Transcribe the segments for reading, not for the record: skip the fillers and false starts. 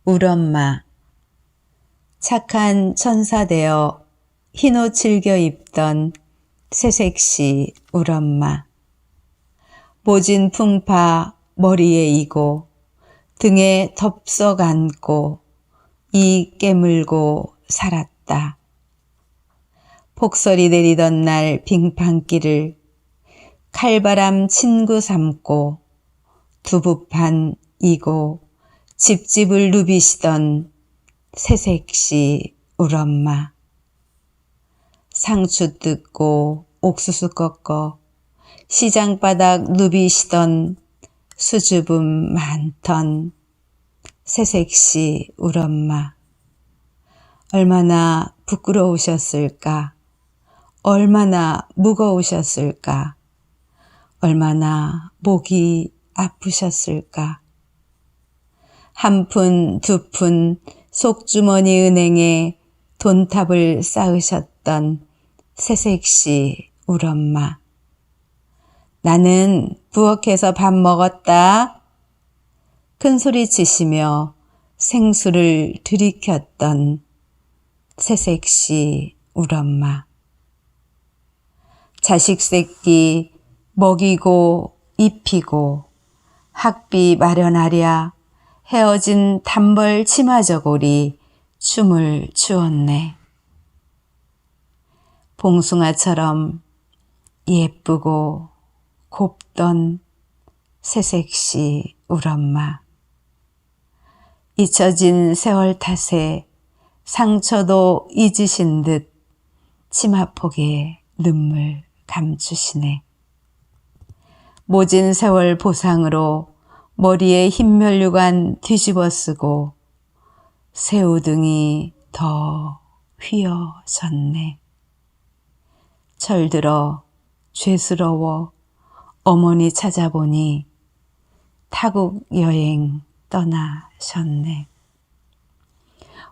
울엄마. 착한 천사 되어 흰옷 즐겨 입던 새색시 울엄마. 모진 풍파 머리에 이고 등에 덥석 안고 이 깨물고 살았다. 폭설이 내리던 날 빙판길을 칼바람 친구 삼고 두부판 이고 집집을 누비시던 새색시 울엄마. 상추 뜯고 옥수수 꺾어 시장바닥 누비시던 수줍음 많던 새색시 울엄마. 얼마나 부끄러우셨을까? 얼마나 무거우셨을까? 얼마나 목이 아프셨을까? 한 푼, 두 푼 속주머니 은행에 돈탑을 쌓으셨던 새색시 울엄마. 나는 부엌에서 밥 먹었다. 큰소리 치시며 생수를 들이켰던 새색시 울엄마. 자식 새끼 먹이고 입히고 학비 마련하랴 헤어진 단벌 치마저고리 춤을 추었네. 봉숭아처럼 예쁘고 곱던 새색시 울엄마. 잊혀진 세월 탓에 상처도 잊으신 듯 치마폭에 눈물 감추시네. 모진 세월 보상으로 머리에 흰면류관 뒤집어 쓰고 새우등이 더 휘어졌네. 철들어 죄스러워 어머니 찾아보니 타국 여행 떠나셨네.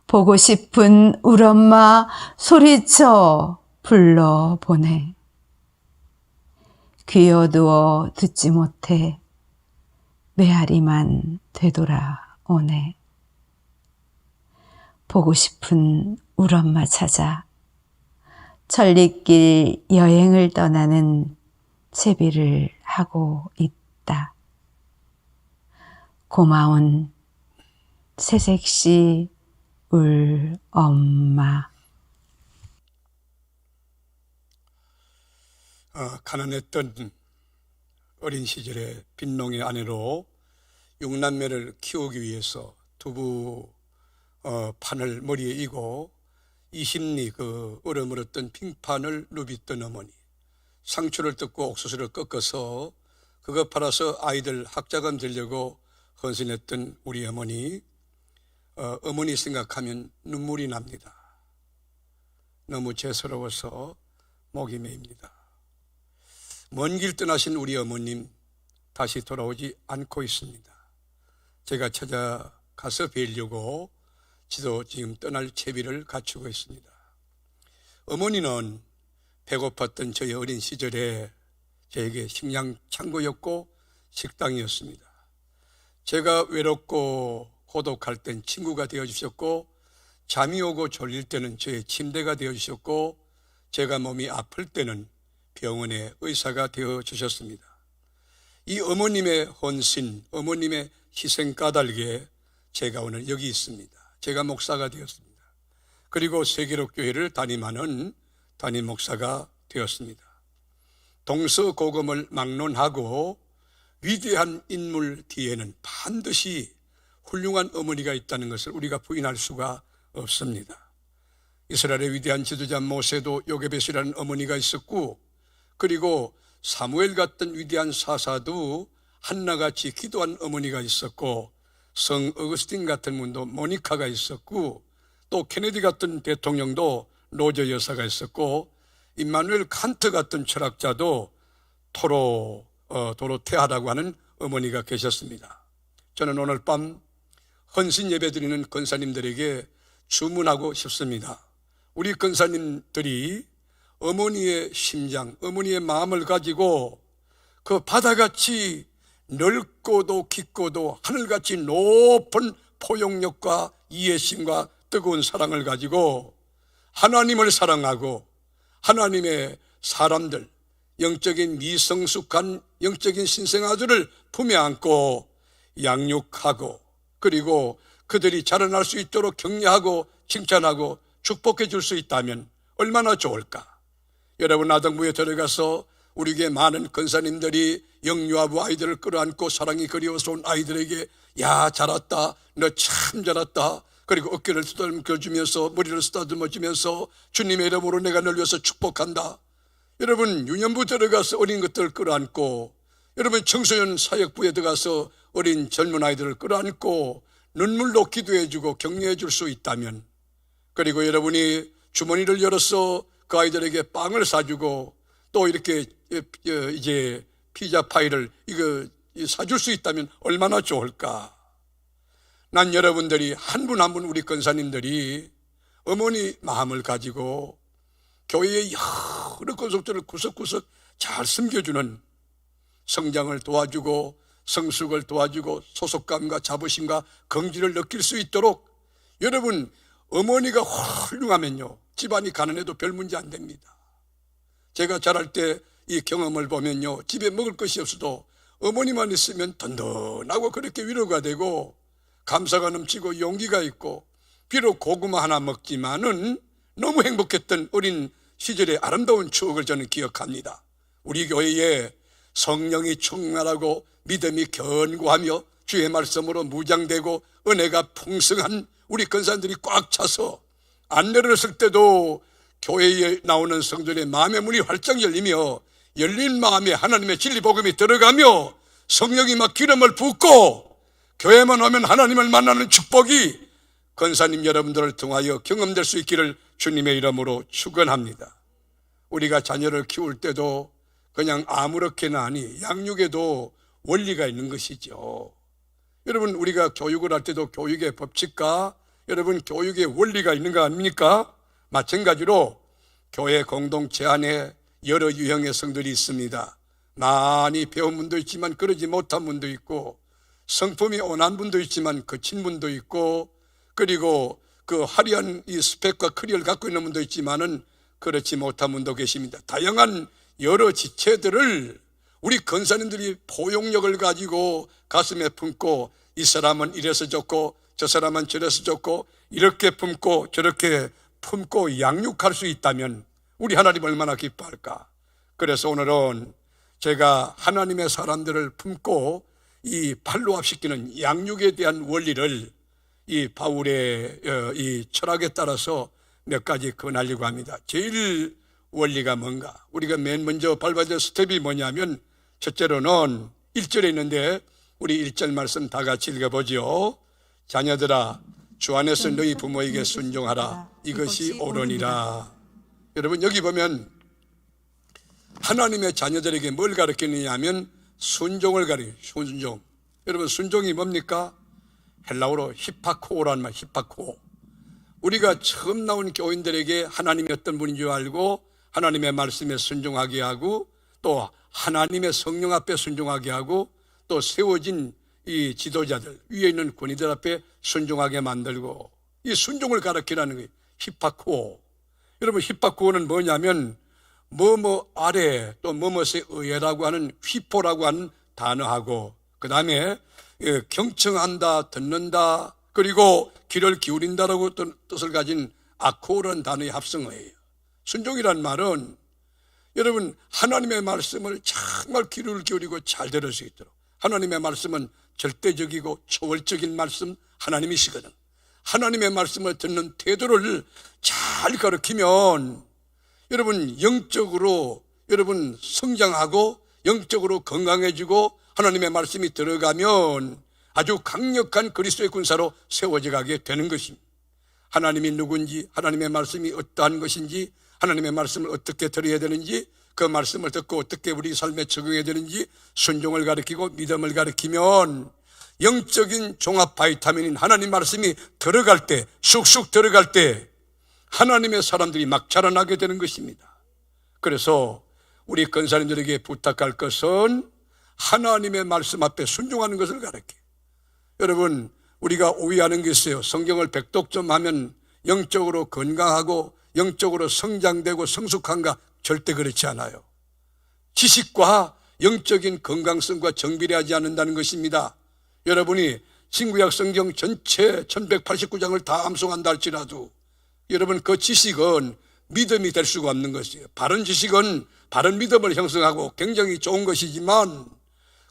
보고 싶은 울엄마 소리쳐 불러보내. 귀어두어 듣지 못해 메아리만 되돌아오네. 보고 싶은 울엄마 찾아 천리길 여행을 떠나는 채비를 하고 있다. 고마운 새색시 울엄마. 가난했던 어린 시절에 빈농의 아내로 6남매를 키우기 위해서 두부 판을 머리에 이고 20리 그 얼어물었던 빙판을 누비던 어머니, 상추를 뜯고 옥수수를 꺾어서 그거 팔아서 아이들 학자금 되려고 헌신했던 우리 어머니, 어머니 생각하면 눈물이 납니다. 너무 죄스러워서 목이 메입니다. 먼 길 떠나신 우리 어머님 다시 돌아오지 않고 있습니다. 제가 찾아가서 뵈려고 지금 떠날 채비를 갖추고 있습니다. 어머니는 배고팠던 저의 어린 시절에 저에게 식량 창고였고 식당이었습니다. 제가 외롭고 고독할 땐 친구가 되어주셨고, 잠이 오고 졸릴 때는 저의 침대가 되어주셨고, 제가 몸이 아플 때는 병원의 의사가 되어주셨습니다. 이 어머님의 헌신, 어머님의 희생 까닭에 제가 오늘 여기 있습니다. 제가 목사가 되었습니다. 그리고 세계로교회를 담임하는 담임 목사가 되었습니다. 동서고금을 막론하고 위대한 인물 뒤에는 반드시 훌륭한 어머니가 있다는 것을 우리가 부인할 수가 없습니다. 이스라엘의 위대한 지도자 모세도 요게벳이라는 어머니가 있었고, 그리고 사무엘 같은 위대한 사사도 한나같이 기도한 어머니가 있었고, 성 어거스틴 같은 분도 모니카가 있었고, 또 케네디 같은 대통령도 로저 여사가 있었고, 임마누엘 칸트 같은 철학자도 도로테아라고 하는 어머니가 계셨습니다. 저는 오늘 밤 헌신 예배 드리는 권사님들에게 주문하고 싶습니다. 우리 권사님들이 어머니의 심장, 어머니의 마음을 가지고 그 바다같이 넓고도 깊고도 하늘같이 높은 포용력과 이해심과 뜨거운 사랑을 가지고 하나님을 사랑하고 하나님의 사람들, 영적인 미성숙한 영적인 신생아들을 품에 안고 양육하고 그리고 그들이 자라날 수 있도록 격려하고 칭찬하고 축복해 줄 수 있다면 얼마나 좋을까. 여러분, 아동부에 들어가서 우리에게 많은 권사님들이 영유아부 아이들을 끌어안고 사랑이 그리워서 온 아이들에게 야 잘했다, 너 참 잘했다, 그리고 어깨를 쓰다듬어주면서 머리를 쓰다듬어주면서 주님의 이름으로 내가 널 위해서 축복한다. 여러분, 유년부 들어가서 어린 것들을 끌어안고, 여러분 청소년 사역부에 들어가서 어린 젊은 아이들을 끌어안고 눈물로 기도해주고 격려해줄 수 있다면, 그리고 여러분이 주머니를 열어서 그 아이들에게 빵을 사주고 또 이렇게 이제 피자 파이를 이거 사줄 수 있다면 얼마나 좋을까. 난 여러분들이 한 분 한 분 우리 권사님들이 어머니 마음을 가지고 교회의 여러 건속들을 구석구석 잘 섬겨주는, 성장을 도와주고 성숙을 도와주고 소속감과 자부심과 긍지를 느낄 수 있도록, 여러분 어머니가 훌륭하면요 집안이 가난해도 별 문제 안 됩니다. 제가 자랄 때 이 경험을 보면요, 집에 먹을 것이 없어도 어머니만 있으면 든든하고 그렇게 위로가 되고 감사가 넘치고 용기가 있고, 비록 고구마 하나 먹지만은 너무 행복했던 어린 시절의 아름다운 추억을 저는 기억합니다. 우리 교회에 성령이 충만하고 믿음이 견고하며 주의 말씀으로 무장되고 은혜가 풍성한 우리 권사님들이 꽉 차서 안내를 쓸 때도 교회에 나오는 성도들의 마음의 문이 활짝 열리며 열린 마음에 하나님의 진리 복음이 들어가며 성령이 막 기름을 붓고 교회만 오면 하나님을 만나는 축복이 권사님 여러분들을 통하여 경험될 수 있기를 주님의 이름으로 축원합니다. 우리가 자녀를 키울 때도 그냥 아무렇게나 하니 양육에도 원리가 있는 것이죠. 여러분, 우리가 교육을 할 때도 교육의 법칙과 여러분 교육의 원리가 있는 거 아닙니까? 마찬가지로 교회 공동체 안에 여러 유형의 성들이 있습니다. 많이 배운 분도 있지만 그러지 못한 분도 있고, 성품이 온한 분도 있지만 거친 분도 있고, 그리고 그 화려한 이 스펙과 커리어를 갖고 있는 분도 있지만은 그렇지 못한 분도 계십니다. 다양한 여러 지체들을 우리 권사님들이 포용력을 가지고 가슴에 품고, 이 사람은 이래서 좋고 저 사람은 저래서 좋고 이렇게 품고 저렇게 품고 양육할 수 있다면 우리 하나님 얼마나 기뻐할까. 그래서 오늘은 제가 하나님의 사람들을 품고 이 팔로압시키는 양육에 대한 원리를 이 바울의 이 철학에 따라서 몇 가지 권하려고 합니다. 제일 원리가 뭔가, 우리가 맨 먼저 밟아야 될 스텝이 뭐냐면, 첫째로는 1절에 있는데 우리 1절 말씀 다 같이 읽어보죠. 자녀들아, 주 안에서 너희 부모에게 순종하라. 이것이 옳으니라. 여러분, 여기 보면 하나님의 자녀들에게 뭘 가르치느냐 하면 순종을 가르쳐요. 순종. 여러분, 순종이 뭡니까? 헬라어로 히파코라는 말, 히파코. 우리가 처음 나온 교인들에게 하나님이 어떤 분인 줄 알고 하나님의 말씀에 순종하게 하고, 또 하나님의 성령 앞에 순종하게 하고, 또 세워진 이 지도자들, 위에 있는 권위들 앞에 순종하게 만들고, 이 순종을 가르치라는 거예요. 히파코. 여러분, 히파코는 뭐냐면 뭐뭐 아래 또 뭐뭐에 의해라고 하는 휘포라고 하는 단어하고, 그 다음에 경청한다, 듣는다, 그리고 귀를 기울인다라고 뜻을 가진 아코라는 단어의 합성어예요. 순종이란 말은 여러분 하나님의 말씀을 정말 귀를 기울이고 잘 들을 수 있도록, 하나님의 말씀은 절대적이고 초월적인 말씀 하나님이시거든. 하나님의 말씀을 듣는 태도를 잘 가르치면 여러분 영적으로 여러분 성장하고 영적으로 건강해지고 하나님의 말씀이 들어가면 아주 강력한 그리스도의 군사로 세워져 가게 되는 것입니다. 하나님이 누군지, 하나님의 말씀이 어떠한 것인지, 하나님의 말씀을 어떻게 들어야 되는지, 그 말씀을 듣고 어떻게 우리 삶에 적용해야 되는지 순종을 가르치고 믿음을 가르치면 영적인 종합 바이타민인 하나님 말씀이 들어갈 때, 쑥쑥 들어갈 때 하나님의 사람들이 막 자라나게 되는 것입니다. 그래서 우리 권사님들에게 부탁할 것은 하나님의 말씀 앞에 순종하는 것을 가르쳐요. 여러분, 우리가 오해하는 게 있어요. 성경을 백독점 하면 영적으로 건강하고 영적으로 성장되고 성숙한가? 절대 그렇지 않아요. 지식과 영적인 건강성과 정비를 하지 않는다는 것입니다. 여러분이 신구약 성경 전체 1189장을 다 암송한다 할지라도 여러분 그 지식은 믿음이 될 수가 없는 것이에요. 바른 지식은 바른 믿음을 형성하고 굉장히 좋은 것이지만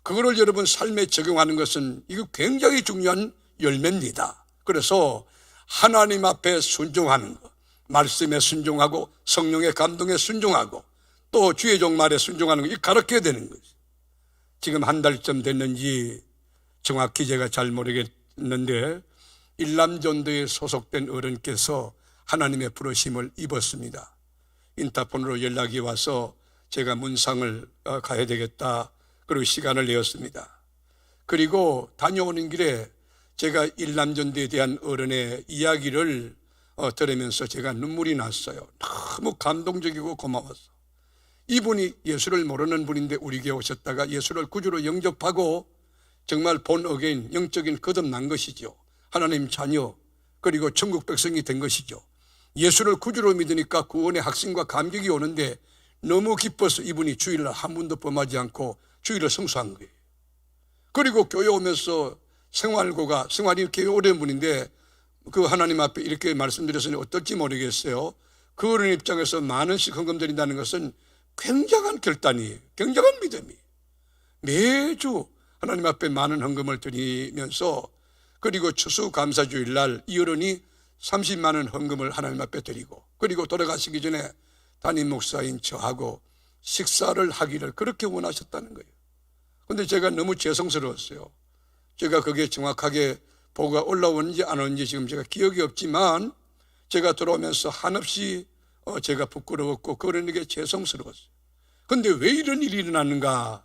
그거를 여러분 삶에 적용하는 것은 이거 굉장히 중요한 열매입니다. 그래서 하나님 앞에 순종하는 것, 말씀에 순종하고 성령의 감동에 순종하고 또 주의 종 말에 순종하는 거, 이거 가르쳐야 되는 거죠. 지금 한 달쯤 됐는지 정확히 제가 잘 모르겠는데 일남전도에 소속된 어른께서 하나님의 부르심을 입었습니다. 인터폰으로 연락이 와서 제가 문상을 가야 되겠다. 그리고 시간을 내었습니다. 그리고 다녀오는 길에 제가 일남전도에 대한 어른의 이야기를 들으면서 제가 눈물이 났어요. 너무 감동적이고 고마웠어. 이분이 예수를 모르는 분인데 우리 교회 오셨다가 예수를 구주로 영접하고 정말 본 어게인 영적인 거듭난 것이죠. 하나님 자녀 그리고 천국 백성이 된 것이죠. 예수를 구주로 믿으니까 구원의 확신과 감격이 오는데 너무 기뻐서 이분이 주일날 한 번도 범하지 않고 주일을 성수한 거예요. 그리고 교회 오면서 생활이 이렇게 오랜 분인데 그 하나님 앞에 이렇게 말씀드렸으니 어떨지 모르겠어요. 그 어른 입장에서 만 원씩 헌금 드린다는 것은 굉장한 결단이에요. 굉장한 믿음이에요. 매주 하나님 앞에 많은 헌금을 드리면서 그리고 추수감사주일날 이 어른이 30만 원 헌금을 하나님 앞에 드리고 그리고 돌아가시기 전에 담임 목사인 저하고 식사를 하기를 그렇게 원하셨다는 거예요. 그런데 제가 너무 죄송스러웠어요. 제가 그게 정확하게 보고가 올라오는지 안 오는지 지금 제가 기억이 없지만 제가 들어오면서 한없이 제가 부끄러웠고 그러는 죄송스러웠어요. 그런데 왜 이런 일이 일어났는가?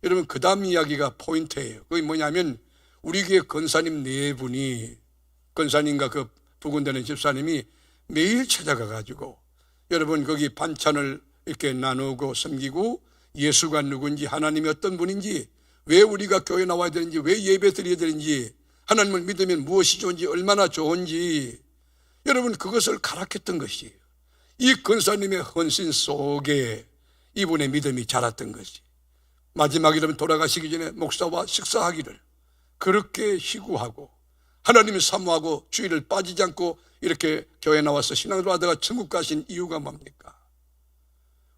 여러분 그 다음 이야기가 포인트예요. 그게 뭐냐면 우리 교회 권사님 네 분이 권사님과 그 부군되는 집사님이 매일 찾아가 가지고 여러분 거기 반찬을 이렇게 나누고 섬기고 예수가 누군지 하나님이 어떤 분인지 왜 우리가 교회 나와야 되는지 왜 예배 드려야 되는지 하나님을 믿으면 무엇이 좋은지 얼마나 좋은지 여러분 그것을 가르쳤던 것이에요. 이 권사님의 헌신 속에 이분의 믿음이 자랐던 것이 마지막에 여러분 돌아가시기 전에 목사와 식사하기를 그렇게 희구하고 하나님을 사모하고 주일을 빠지지 않고 이렇게 교회 나와서 신앙을 하다가 천국 가신 이유가 뭡니까?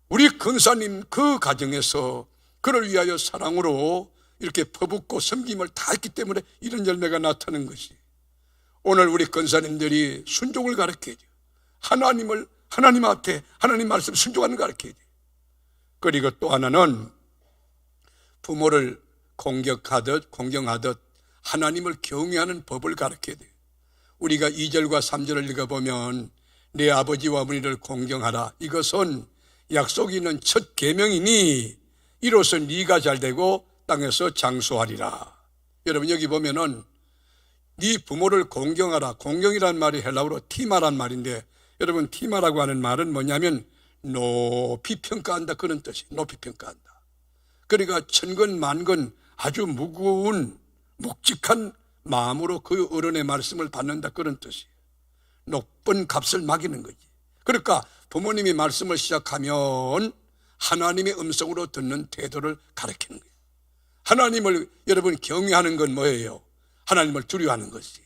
우리 권사님 그 가정에서 그를 위하여 사랑으로 이렇게 퍼붓고 섬김을 다 했기 때문에 이런 열매가 나타나는 것이 오늘 우리 권사님들이 순종을 가르쳐야죠. 하나님 앞에 하나님 말씀 순종하는 걸 가르쳐야죠. 그리고 또 하나는 부모를 공경하듯 하나님을 경외하는 법을 가르쳐야 돼요. 우리가 2절과 3절을 읽어보면 내 아버지와 어머니를 공경하라. 이것은 약속이 있는 첫 계명이니 이로써 네가 잘되고 땅에서 장수하리라. 여러분 여기 보면은 네 부모를 공경하라. 공경이라는 말이 헬라어로 티마란 말인데 여러분 티마라고 하는 말은 뭐냐면 높이 평가한다 그런 뜻이에요. 높이 평가한다. 그러니까 천근만근 아주 무거운 묵직한 마음으로 그 어른의 말씀을 받는다 그런 뜻이에요. 높은 값을 매기는 거지. 그러니까 부모님이 말씀을 시작하면 하나님의 음성으로 듣는 태도를 가르치는 거예요. 하나님을 여러분 경외하는 건 뭐예요? 하나님을 두려워하는 것이.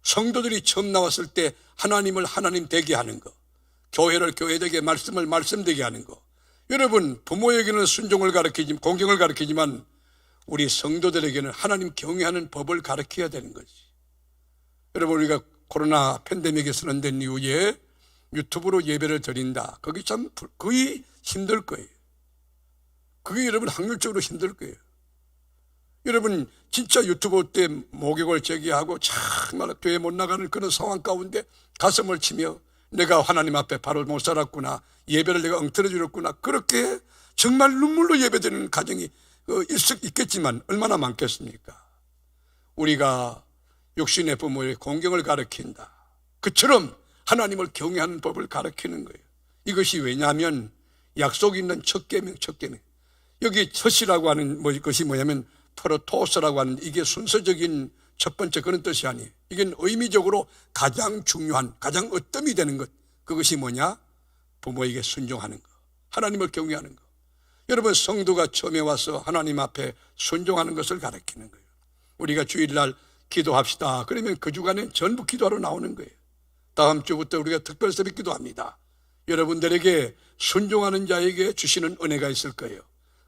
성도들이 처음 나왔을 때 하나님을 하나님 되게 하는 거, 교회를 교회되게 말씀을 말씀되게 하는 거. 여러분 부모에게는 순종을 가르치지만 공경을 가르치지만 우리 성도들에게는 하나님 경외하는 법을 가르쳐야 되는 거지. 여러분 우리가 코로나 팬데믹에 선언된 이후에 유튜브로 예배를 드린다. 거기 참 거의 힘들 거예요. 그게 여러분 확률적으로 힘들 거예요. 여러분 진짜 유튜브 때 목욕을 제기하고 정말 교회 못 나가는 그런 상황 가운데 가슴을 치며 내가 하나님 앞에 바로 못 살았구나, 예배를 내가 엉터러뜨렸구나, 그렇게 정말 눈물로 예배드리는 가정이 있겠지만 얼마나 많겠습니까? 우리가 육신의 부모의 공경을 가르친다. 그처럼 하나님을 경외하는 법을 가르치는 거예요. 이것이 왜냐하면 약속이 있는 첫 계명. 여기 첫이라고 하는 것이 뭐냐면 프로토스라고 하는 이게 순서적인 첫 번째 그런 뜻이 아니에요. 이건 의미적으로 가장 중요한, 가장 으뜸이 되는 것, 그것이 뭐냐? 부모에게 순종하는 것, 하나님을 경외하는 것. 여러분, 성도가 처음에 와서 하나님 앞에 순종하는 것을 가르치는 거예요. 우리가 주일날 기도합시다. 그러면 그 주간엔 전부 기도하러 나오는 거예요. 다음 주부터 우리가 특별 새벽 기도합니다. 여러분들에게 순종하는 자에게 주시는 은혜가 있을 거예요.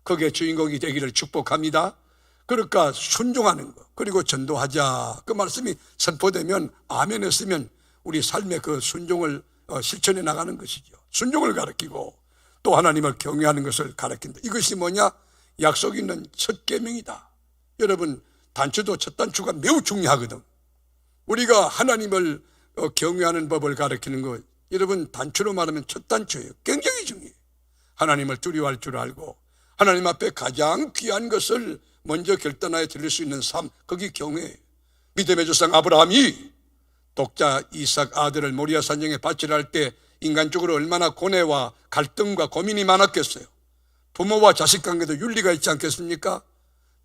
거기에 주인공이 되기를 축복합니다. 그러니까 순종하는 것, 그리고 전도하자, 그 말씀이 선포되면 아멘 했으면 우리 삶의 그 순종을 실천해 나가는 것이죠. 순종을 가르치고 또 하나님을 경외하는 것을 가르친다. 이것이 뭐냐? 약속 있는 첫 계명이다. 여러분, 단추도 첫 단추가 매우 중요하거든. 우리가 하나님을 경외하는 법을 가르치는 것, 여러분, 단추로 말하면 첫 단추예요. 굉장히 중요해요. 하나님을 두려워할 줄 알고 하나님 앞에 가장 귀한 것을 먼저 결단하여 드릴 수 있는 삶, 거기 경외예요. 믿음의 조상 아브라함이 독자 이삭 아들을 모리아 산정에 바치려 할 때 인간적으로 얼마나 고뇌와 갈등과 고민이 많았겠어요. 부모와 자식 관계도 윤리가 있지 않겠습니까?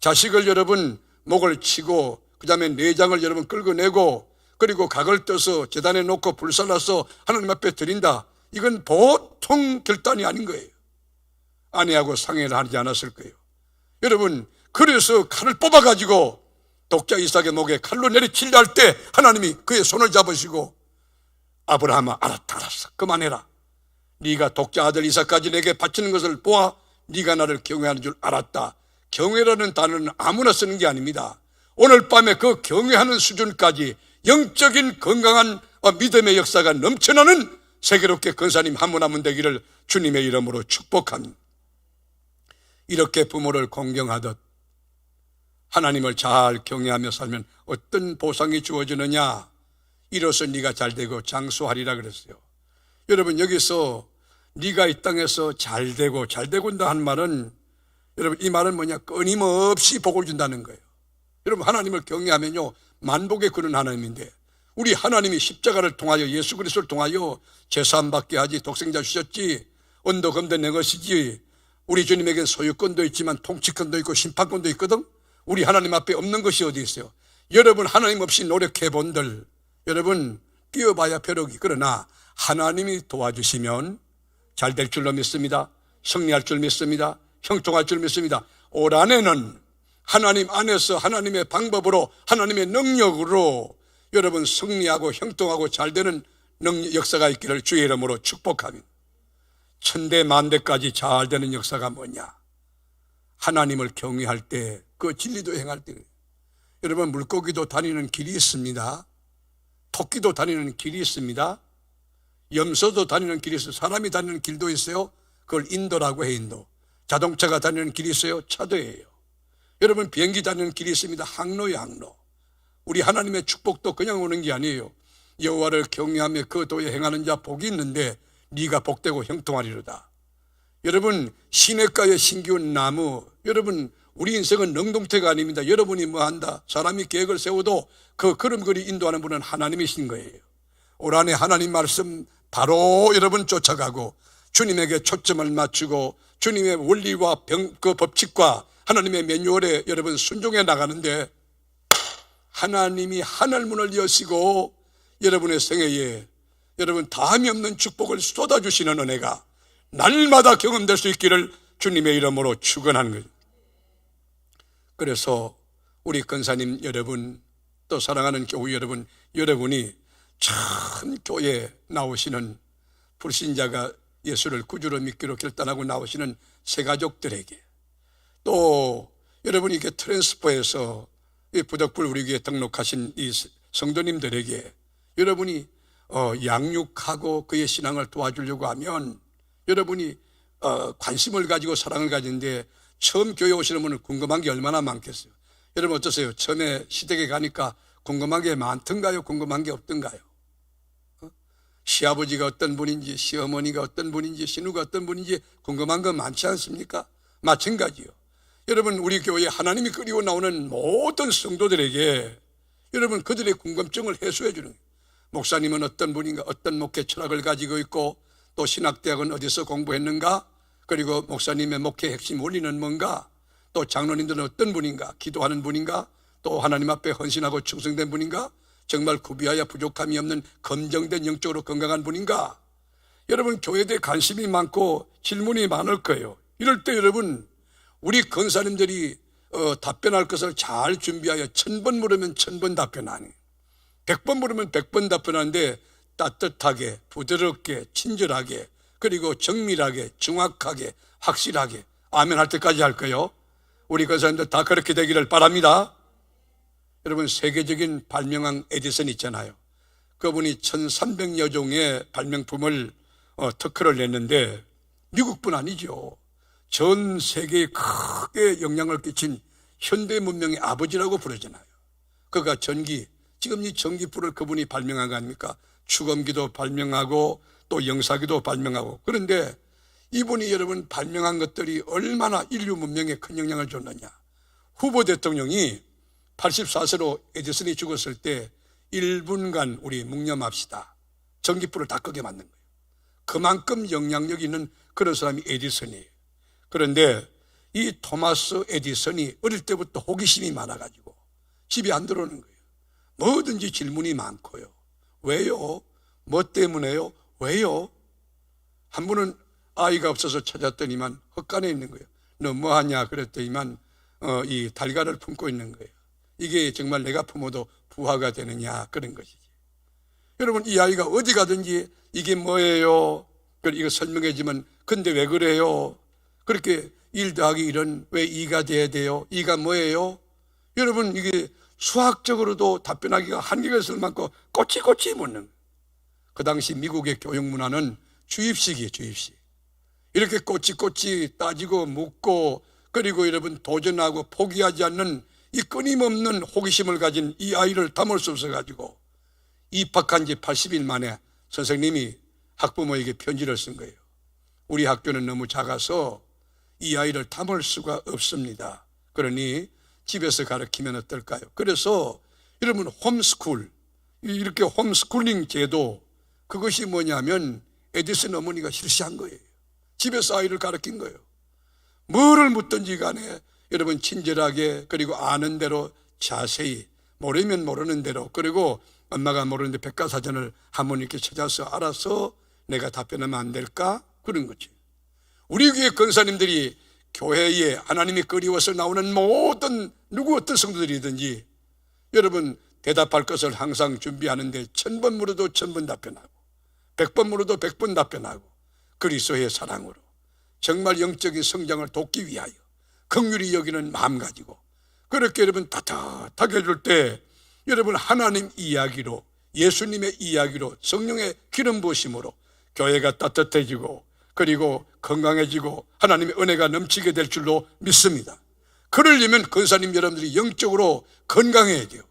자식을 여러분 목을 치고 그 다음에 내장을 여러분 긁어내고 그리고 각을 떠서 제단에 놓고 불살라서 하나님 앞에 드린다. 이건 보통 결단이 아닌 거예요. 아내하고 상의를 하지 않았을 거예요. 여러분, 그래서 칼을 뽑아가지고 독자 이삭의 목에 칼로 내리치려 할 때 하나님이 그의 손을 잡으시고 아브라함아, 알았어, 그만해라. 네가 독자 아들 이삭까지 내게 바치는 것을 보아 네가 나를 경외하는 줄 알았다. 경외라는 단어는 아무나 쓰는 게 아닙니다. 오늘 밤에 그 경외하는 수준까지 영적인 건강한 믿음의 역사가 넘쳐나는 세계롭게 권사님 한 분 한 분 되기를 주님의 이름으로 축복합니다. 이렇게 부모를 공경하듯 하나님을 잘 경외하며 살면 어떤 보상이 주어지느냐? 이로써 네가 잘되고 장수하리라 그랬어요. 여러분, 여기서 네가 이 땅에서 잘되고 한다 한 말은, 여러분, 이 말은 뭐냐? 끊임없이 복을 준다는 거예요. 여러분, 하나님을 경외하면요, 만복의 그런 하나님인데, 우리 하나님이 십자가를 통하여 예수 그리스도를 통하여 제사함 받게 하지, 독생자 주셨지, 언도검도 내 것이지, 우리 주님에겐 소유권도 있지만 통치권도 있고 심판권도 있거든. 우리 하나님 앞에 없는 것이 어디 있어요? 여러분, 하나님 없이 노력해 본들, 여러분 뛰어봐야 벼룩이. 그러나 하나님이 도와주시면 잘 될 줄로 믿습니다. 승리할 줄 믿습니다. 형통할 줄 믿습니다. 올 한해는 하나님 안에서 하나님의 방법으로 하나님의 능력으로 여러분 승리하고 형통하고 잘 되는 역사가 있기를 주의 이름으로 축복합니다. 천대 만대까지 잘 되는 역사가 뭐냐? 하나님을 경외할 때, 그 진리도 행할 때. 여러분, 물고기도 다니는 길이 있습니다. 토끼도 다니는 길이 있습니다. 염소도 다니는 길이 있어요. 사람이 다니는 길도 있어요. 그걸 인도라고 해. 인도. 자동차가 다니는 길이 있어요. 차도예요. 여러분, 비행기 다니는 길이 있습니다. 항로예요. 항로. 우리 하나님의 축복도 그냥 오는 게 아니에요. 여호와를 경외하며 그 도에 행하는 자 복이 있는데 네가 복되고 형통하리로다. 여러분, 시냇가에 심기운 나무, 여러분, 우리 인생은 능동태가 아닙니다. 여러분이 뭐 한다, 사람이 계획을 세워도 그 걸음걸이 인도하는 분은 하나님이신 거예요. 올 한해 하나님 말씀 바로 여러분 쫓아가고 주님에게 초점을 맞추고 주님의 원리와 그 법칙과 하나님의 매뉴얼에 여러분 순종해 나가는데, 하나님이 하늘문을 여시고 여러분의 생애에 여러분 다함이 없는 축복을 쏟아주시는 은혜가 날마다 경험될 수 있기를 주님의 이름으로 축원하는 거예요. 그래서 우리 권사님 여러분, 또 사랑하는 교우 여러분, 여러분이 참 교회에 나오시는 불신자가 예수를 구주로 믿기로 결단하고 나오시는 새가족들에게, 또 여러분이 이렇게 트랜스퍼에서 이 부덕불 우리 교회에 등록하신 이 성도님들에게 여러분이 양육하고 그의 신앙을 도와주려고 하면 여러분이 관심을 가지고 사랑을 가지는데, 처음 교회 오시는 분은 궁금한 게 얼마나 많겠어요. 여러분 어떠세요? 처음에 시댁에 가니까 궁금한 게 많던가요? 궁금한 게 없던가요? 시아버지가 어떤 분인지, 시어머니가 어떤 분인지, 신우가 어떤 분인지 궁금한 거 많지 않습니까? 마찬가지요. 여러분, 우리 교회에 하나님이 끌고 나오는 모든 성도들에게 여러분 그들의 궁금증을 해소해 주는 거예요. 목사님은 어떤 분인가, 어떤 목회 철학을 가지고 있고, 또 신학대학은 어디서 공부했는가, 그리고 목사님의 목회 핵심 원리는 뭔가, 또 장로님들은 어떤 분인가, 기도하는 분인가, 또 하나님 앞에 헌신하고 충성된 분인가? 정말 구비하여 부족함이 없는 검정된 영적으로 건강한 분인가? 여러분, 교회에 대해 관심이 많고 질문이 많을 거예요. 이럴 때 여러분, 우리 권사님들이 답변할 것을 잘 준비하여 1000번 물으면 1000번 답변하니, 100번 물으면 100번 답변하는데 따뜻하게, 부드럽게, 친절하게, 그리고 정밀하게, 정확하게, 확실하게 아멘 할 때까지 할 거예요. 우리 권사님들 다 그렇게 되기를 바랍니다. 여러분, 세계적인 발명왕 에디슨 있잖아요. 그분이 1300여 종의 발명품을 특허를 냈는데 미국뿐 아니죠. 전 세계에 크게 영향을 끼친 현대 문명의 아버지라고 부르잖아요. 그가 전기, 지금 이 전기불을 그분이 발명한 거 아닙니까? 축음기도 발명하고 또 영사기도 발명하고. 그런데 이분이 여러분 발명한 것들이 얼마나 인류 문명에 큰 영향을 줬느냐. 후보 대통령이 84세로 에디슨이 죽었을 때 1분간 우리 묵념합시다. 전기불을 다 끄게 만든 거예요. 그만큼 영향력 있는 그런 사람이 에디슨이에요. 그런데 이 토마스 에디슨이 어릴 때부터 호기심이 많아가지고 집에 안 들어오는 거예요. 뭐든지 질문이 많고요. 왜요? 뭐 때문에요? 왜요? 한 번은 아이가 없어서 찾았더니만 헛간에 있는 거예요. 너 뭐하냐 그랬더니만 이 달걀을 품고 있는 거예요. 이게 정말 내가 품어도 부화가 되느냐 그런 것이지. 여러분, 이 아이가 어디 가든지 이게 뭐예요? 이거 설명해주면 근데 왜 그래요? 그렇게 1 더하기 1은 왜 2가 돼야 돼요? 2가 뭐예요? 여러분, 이게 수학적으로도 답변하기가 한계가 있을 만큼 꼬치꼬치 묻는. 그 당시 미국의 교육 문화는 주입식이에요, 주입식. 이렇게 꼬치꼬치 따지고 묻고, 그리고 여러분 도전하고 포기하지 않는 이 끊임없는 호기심을 가진 이 아이를 담을 수 없어가지고 입학한 지 80일 만에 선생님이 학부모에게 편지를 쓴 거예요. 우리 학교는 너무 작아서 이 아이를 담을 수가 없습니다. 그러니 집에서 가르치면 어떨까요? 그래서 여러분 홈스쿨, 이렇게 홈스쿨링 제도, 그것이 뭐냐면 에디슨 어머니가 실시한 거예요. 집에서 아이를 가르친 거예요. 뭐를 묻든지 간에 여러분 친절하게, 그리고 아는 대로 자세히, 모르면 모르는 대로, 그리고 엄마가 모르는데 백과사전을 한번 이렇게 찾아서 알아서 내가 답변하면 안 될까? 그런 거지. 우리 교회 권사님들이 교회에 하나님이 그리워서 나오는 모든 누구 어떤 성도들이든지 여러분 대답할 것을 항상 준비하는데 1000번 물어도 1000번 답변하고 100번 물어도 100번 답변하고 그리스도의 사랑으로 정말 영적인 성장을 돕기 위하여 긍휼히 여기는 마음 가지고 그렇게 여러분 따뜻하게 해줄 때 여러분 하나님 이야기로, 예수님의 이야기로, 성령의 기름 부으심으로 교회가 따뜻해지고 그리고 건강해지고 하나님의 은혜가 넘치게 될 줄로 믿습니다. 그러려면 권사님 여러분들이 영적으로 건강해야 돼요.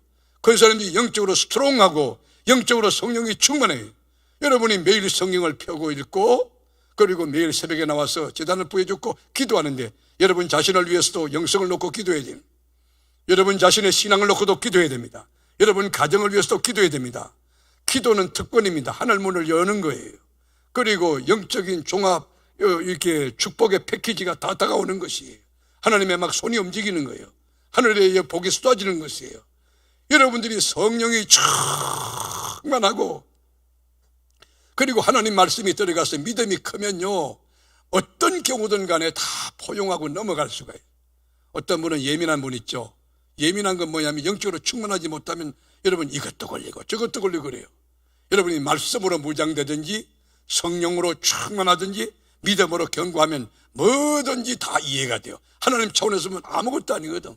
권사님들이 영적으로 스트롱하고 영적으로 성령이 충만해요. 여러분이 매일 성경을 펴고 읽고 그리고 매일 새벽에 나와서 제단을 부여줬고 기도하는데 여러분 자신을 위해서도 영성을 놓고 기도해야 돼요. 여러분 자신의 신앙을 놓고도 기도해야 됩니다. 여러분 가정을 위해서도 기도해야 됩니다. 기도는 특권입니다. 하늘 문을 여는 거예요. 그리고 영적인 종합 이렇게 축복의 패키지가 다 다가오는 것이에요. 하나님의 막 손이 움직이는 거예요. 하늘에 복이 쏟아지는 것이에요. 여러분들이 성령이 충만하고 그리고 하나님 말씀이 들어가서 믿음이 크면요 어떤 경우든 간에 다 포용하고 넘어갈 수가 있어요. 어떤 분은 예민한 분 있죠. 예민한 건 뭐냐면 영적으로 충만하지 못하면 여러분 이것도 걸리고 저것도 걸리고 그래요. 여러분이 말씀으로 무장되든지 성령으로 충만하든지 믿음으로 견고하면 뭐든지 다 이해가 돼요. 하나님 차원에서 보면 아무것도 아니거든.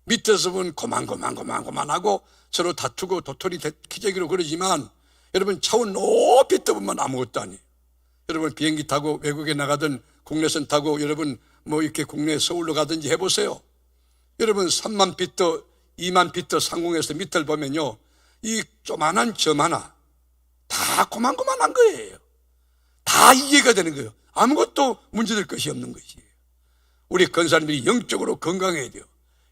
밑에서 보면 고만하고 서로 다투고 도토리 기저귀로 그러지만 여러분 차원 높이 떠보면 아무것도 아니에요. 여러분 비행기 타고 외국에 나가든 국내선 타고 여러분 뭐 이렇게 국내 서울로 가든지 해보세요. 여러분 3만 피트 2만 피트 상공에서 밑을 보면요 이 조만한 점 하나 다 고만한 거예요. 다 이해가 되는 거예요. 아무것도 문제될 것이 없는 것이에요. 우리 권사님들이 영적으로 건강해야 돼요.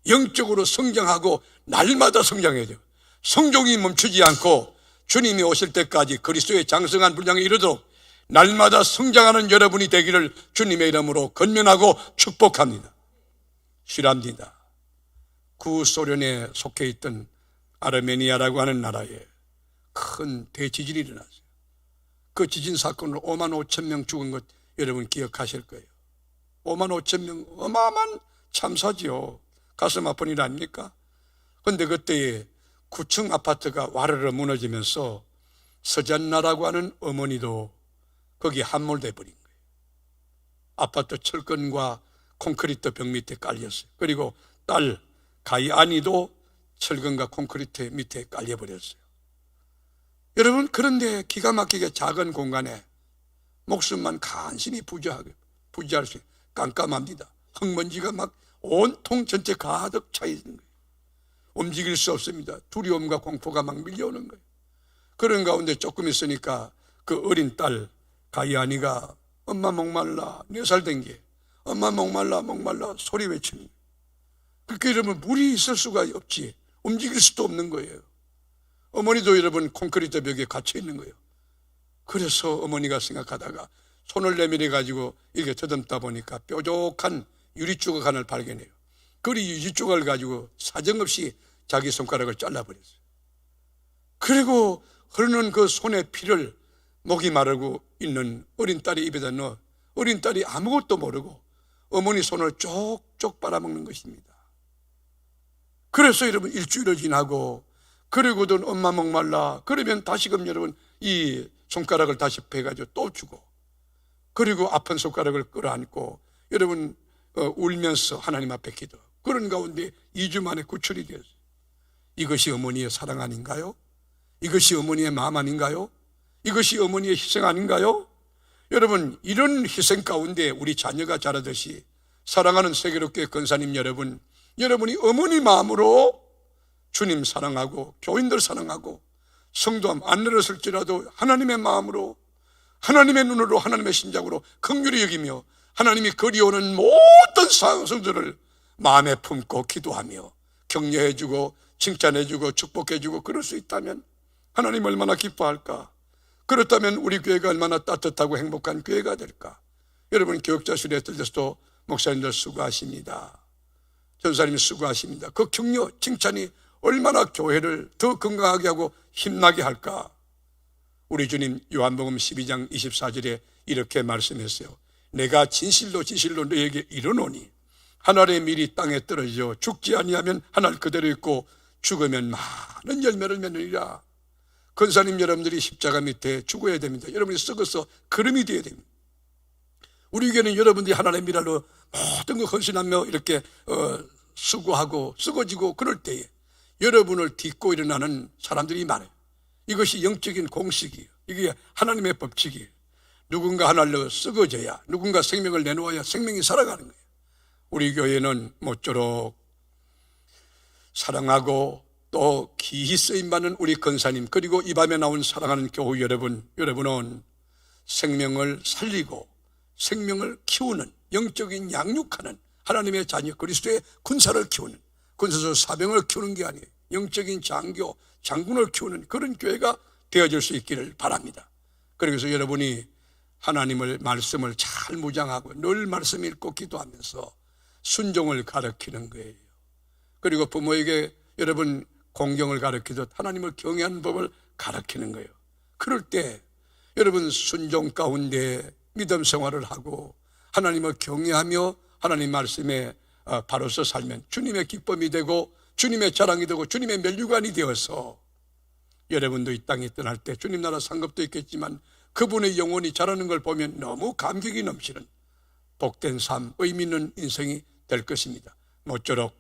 영적으로 성장하고 날마다 성장해야 돼요. 성종이 멈추지 않고 주님이 오실 때까지 그리스도의 장성한 분량에 이르도록 날마다 성장하는 여러분이 되기를 주님의 이름으로 권면하고 축복합니다. 실합니다. 구소련에 속해 있던 아르메니아라고 하는 나라에 큰 대지진이 일어났어요. 그 지진 사건으로 5만 5천 명 죽은 것 여러분 기억하실 거예요. 5만 5천 명, 어마어마한 참사지요. 가슴 아픈 일 아닙니까? 그런데 그때에 9층 아파트가 와르르 무너지면서 서잔나라고 하는 어머니도 거기에 함몰돼 버린 거예요. 아파트 철근과 콘크리트 벽 밑에 깔렸어요. 그리고 딸 가이아니도 철근과 콘크리트 밑에 깔려버렸어요. 여러분, 그런데 기가 막히게 작은 공간에 목숨만 간신히 부지할 수 깜깜합니다. 흙먼지가 막 온통 전체 가득 차 있는 거예요. 움직일 수 없습니다. 두려움과 공포가 막 밀려오는 거예요. 그런 가운데 조금 있으니까 그 어린 딸 가이아니가 엄마 목말라, 4살 된 게 엄마 목말라 소리 외치는 거예요. 그렇게 여러분 물이 있을 수가 없지, 움직일 수도 없는 거예요. 어머니도 여러분 콘크리트 벽에 갇혀 있는 거예요. 그래서 어머니가 생각하다가 손을 내밀어 가지고 이렇게 더듬다 보니까 뾰족한 유리조각 하나를 발견해요. 그 유리조각을 가지고 사정없이 자기 손가락을 잘라버렸어요. 그리고 흐르는 그 손의 피를 목이 마르고 있는 어린 딸의 입에다 넣어 어린 딸이 아무것도 모르고 어머니 손을 쪽쪽 빨아먹는 것입니다. 그래서 여러분 일주일을 지나고 그리고도 엄마 목말라 그러면 다시금 여러분 이 손가락을 다시 빼가지고 또 주고 그리고 아픈 손가락을 끌어안고 여러분 울면서 하나님 앞에 기도. 그런 가운데 2주 만에 구출이 되었어요. 이것이 어머니의 사랑 아닌가요? 이것이 어머니의 마음 아닌가요? 이것이 어머니의 희생 아닌가요? 여러분, 이런 희생 가운데 우리 자녀가 자라듯이 사랑하는 세계롭게 권사님 여러분, 여러분이 어머니 마음으로 주님 사랑하고 교인들 사랑하고 성도함 안 늘었을지라도 하나님의 마음으로 하나님의 눈으로 하나님의 심장으로 긍휼히 여기며 하나님이 그리워하는 모든 성도들을 마음에 품고 기도하며 격려해주고 칭찬해주고 축복해주고 그럴 수 있다면 하나님 얼마나 기뻐할까? 그렇다면 우리 교회가 얼마나 따뜻하고 행복한 교회가 될까? 여러분 교육자실에 들려서도 목사님들 수고하십니다. 전사님 수고하십니다. 그 격려 칭찬이 얼마나 교회를 더 건강하게 하고 힘나게 할까? 우리 주님 요한복음 12장 24절에 이렇게 말씀했어요. 내가 진실로 너에게 이르노니 하늘의 밀이 땅에 떨어져 죽지 아니하면 하늘 그대로 있고 죽으면 많은 열매를 맺느니라. 권사님 여러분들이 십자가 밑에 죽어야 됩니다. 여러분이 썩어서 그름이 되어야 됩니다. 우리 교회는 여러분들이 하나님의 미랄로 모든 거 헌신하며 이렇게 수고하고 썩어지고 그럴 때에 여러분을 딛고 일어나는 사람들이 많아요. 이것이 영적인 공식이에요. 이게 하나님의 법칙이에요. 누군가 하나로 썩어져야 누군가 생명을 내놓아야 생명이 살아가는 거예요. 우리 교회는 모쪼록 사랑하고 또 기히 쓰임받는 우리 권사님 그리고 이 밤에 나온 사랑하는 교우 여러분은 생명을 살리고 생명을 키우는 영적인 양육하는 하나님의 자녀 그리스도의 군사를 키우는 군사적 사병을 키우는 게 아니에요. 영적인 장군을 키우는 그런 교회가 되어질 수 있기를 바랍니다. 그래서 여러분이 하나님의 말씀을 잘 무장하고 늘 말씀 읽고 기도하면서 순종을 가르치는 거예요. 그리고 부모에게 여러분 공경을 가르치듯 하나님을 경외하는 법을 가르치는 거예요. 그럴 때 여러분 순종 가운데 믿음 생활을 하고 하나님을 경외하며 하나님 말씀에 바로서 살면 주님의 기쁨이 되고 주님의 자랑이 되고 주님의 면류관이 되어서 여러분도 이 땅에 떠날 때 주님 나라 상급도 있겠지만 그분의 영혼이 자라는 걸 보면 너무 감격이 넘치는 복된 삶, 의미 있는 인생이 될 것입니다. 모쪼록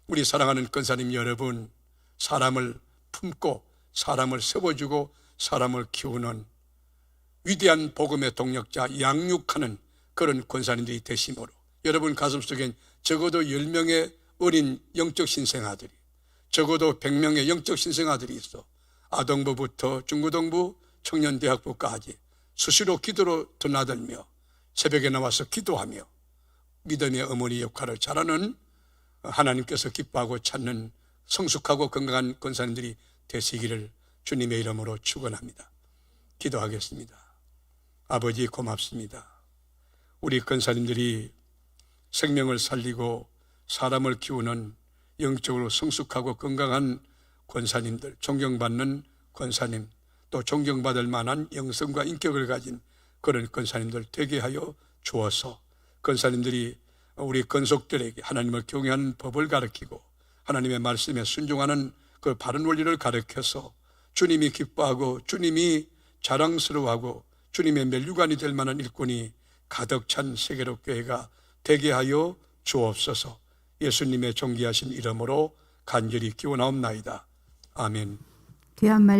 우리 사랑하는 권사님 여러분, 사람을 품고 사람을 세워주고 사람을 키우는 위대한 복음의 동력자, 양육하는 그런 권사님들이 되심으로 여러분 가슴속엔 적어도 10명의 어린 영적 신생아들이, 적어도 100명의 영적 신생아들이 있어 아동부부터 중고등부, 청년대학부까지 수시로 기도로 드나들며 새벽에 나와서 기도하며 믿음의 어머니 역할을 잘하는 하나님께서 기뻐하고 찾는 성숙하고 건강한 권사님들이 되시기를 주님의 이름으로 축원합니다. 기도하겠습니다. 아버지 고맙습니다. 우리 권사님들이 생명을 살리고 사람을 키우는 영적으로 성숙하고 건강한 권사님들, 존경받는 권사님, 또 존경받을 만한 영성과 인격을 가진 그런 권사님들 되게 하여 주어서 권사님들이 우리 권속들에게 하나님을 경외하는 법을 가르치고 하나님의 말씀에 순종하는 그 바른 원리를 가르쳐서 주님이 기뻐하고 주님이 자랑스러워하고 주님의 멸류관이 될 만한 일꾼이 가득 찬 세계로 교회가 되게 하여 주옵소서. 예수님의 존귀하신 이름으로 간절히 기원하옵나이다. 아멘. 귀한 말씀